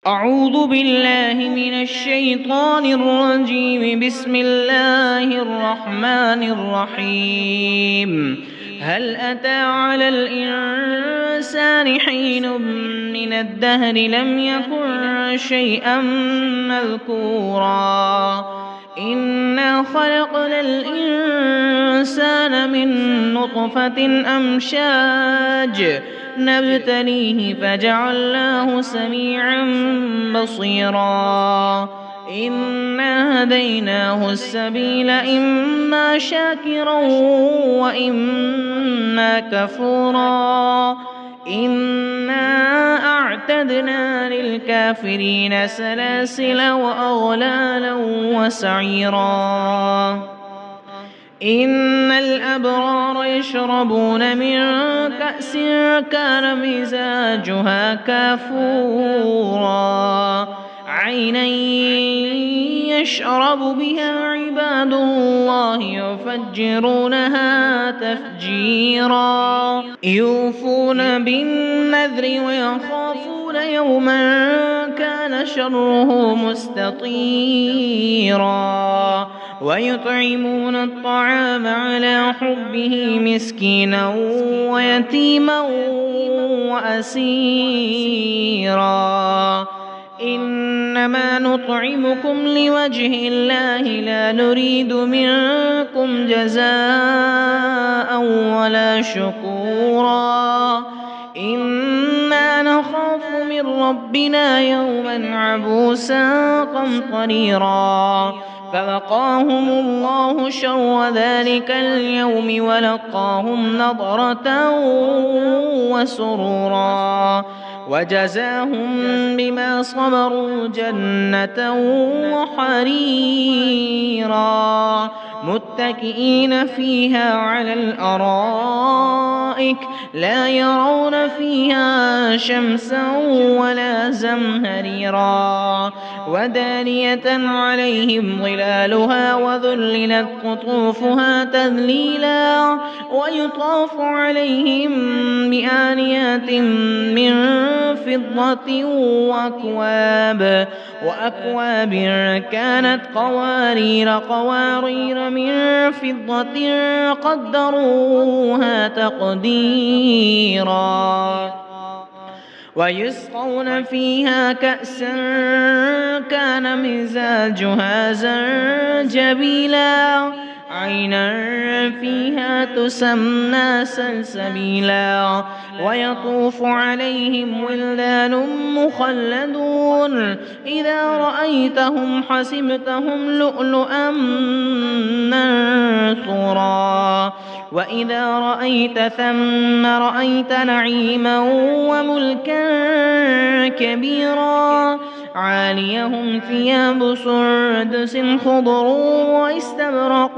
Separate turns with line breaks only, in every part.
أعوذ بالله من الشيطان الرجيم. بسم الله الرحمن الرحيم. هل أتى على الإنسان حين من الدهر لم يكن شيئا مذكورا إنا خلقنا الإنسان من نطفة أمشاج نبتليه فجعلناه سميعا بصيرا إنا هديناه السبيل إما شاكرا وإما كفورا إنا أعتدنا للكافرين سلاسل وأغلالا وسعيرا إن الأبرار يشربون من كأس كان مزاجها كافورا عينا يشرب بها عباد الله يفجرونها تفجيرا يوفون بالنذر ويخافون يوما كان شره مستطيرا ويطعمون الطعام على حبه مسكينا ويتيما وأسيرا إنما نطعمكم لوجه الله لا نريد منكم جزاء ولا شكورا إنا نخاف من ربنا يوما عبوسا قمطريرا فوقاهم الله شر ذلك اليوم ولقاهم نضرة وسرورا وجزاهم بما صبروا جنة وحريرا متكئين فيها على الأرائك لا يرون فيها شمسا ولا زمهريرا ودانية عليهم ظلالها وذللت قطوفها تذليلا ويطاف عليهم بآنيات من فضة وأكواب كانت قوارير من فضة قدروها تقديرا ويسقون فيها كأسا كان مزاجها زنجبيلا عينا فيها تسمى سلسبيلا ويطوف عليهم ولدان مخلدون إذا رأيتهم حسبتهم لؤلؤا منثورا وإذا رأيت ثم رأيت نعيما وملكا كبيرا عاليهم ثياب سندس خضر واستبرق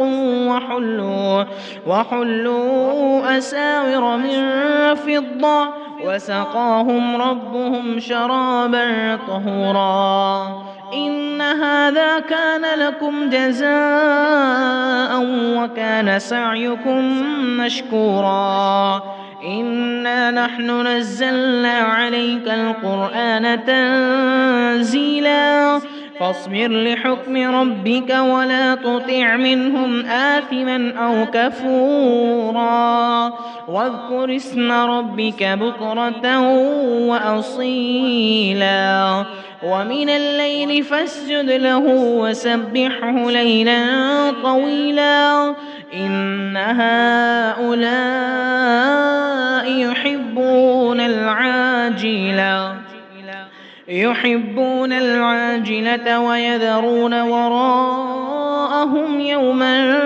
وحلوا أساور من فضة وسقاهم ربهم شرابا طهورا إن هذا كان لكم جزاء وكان سعيكم مشكورا إنا نحن نزلنا عليك القرآن تنزيلا فاصبر لحكم ربك ولا تطع منهم آثما أو كفورا واذكر اسم ربك بكرة وأصيلا ومن الليل فاسجد له وسبحه ليلا طويلا إن هؤلاء يحبون العاجلة ويذرون وراءهم يوما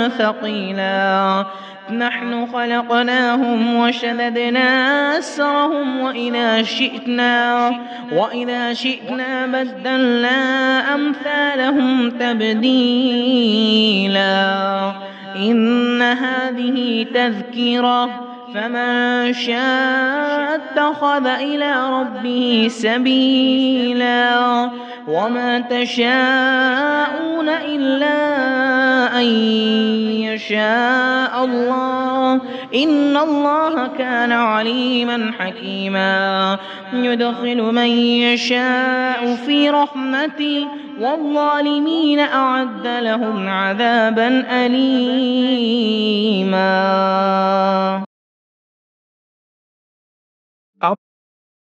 ثقيلا نحن خلقناهم وشددنا أسرهم وإذا شئنا بدلنا أمثالهم تبديلا إن هذه تذكرة فمن شاء اتخذ إلى ربه سبيلا وما تشاءون إلا أن يشاء الله إن الله كان عليما حكيما يدخل من يشاء في رحمته والظالمين أعد لهم عذابا أليما